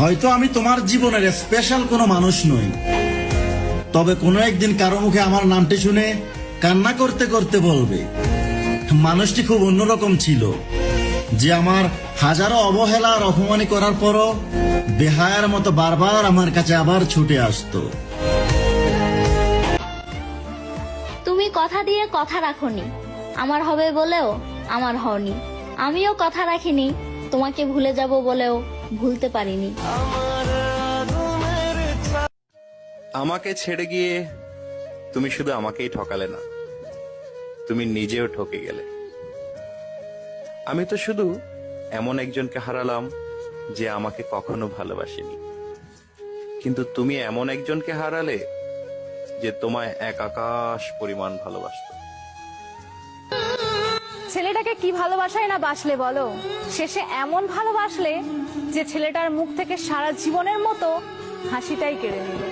হয়তো আমি তোমার জীবনের স্পেশাল কোনো মানুষ নই, তবে কোনো একদিন কারো মুখে আমার নামটি শুনে কান্না করতে করতে বলবে, মানুষটি খুব অন্যরকম ছিল, যে আমার হাজারো অবহেলা আর অপমানি করার পরও বেহায়ার মতো বারবার আমার কাছে আবার ছুটে আসতো। তুমি কথা দিয়ে কথা রাখোনি, আমার হবে বলেও আমার হওনি। আমিও কথা রাখিনি, তোমাকে ভুলে যাব বলেও ভুলতে পারিনি। আমাকে ছেড়ে গিয়ে তুমি শুধু আমাকেই ঠকালে না, তুমি নিজেও ঠকে গেলে। আমি তো শুধু এমন একজনকে হারালাম যে আমাকে কখনো ভালোবাসেনি, কিন্তু তুমি এমন একজনকে হারালে যে তোমায় এক আকাশ পরিমাণ ভালোবাসতো। ছেলেটাকে কি ভালোবাসায় না বাসলে বলো, শেষে এমন ভালোবাসলে যে ছেলেটার মুখ থেকে সারা জীবনের মতো হাসিটাই কেড়ে নিল।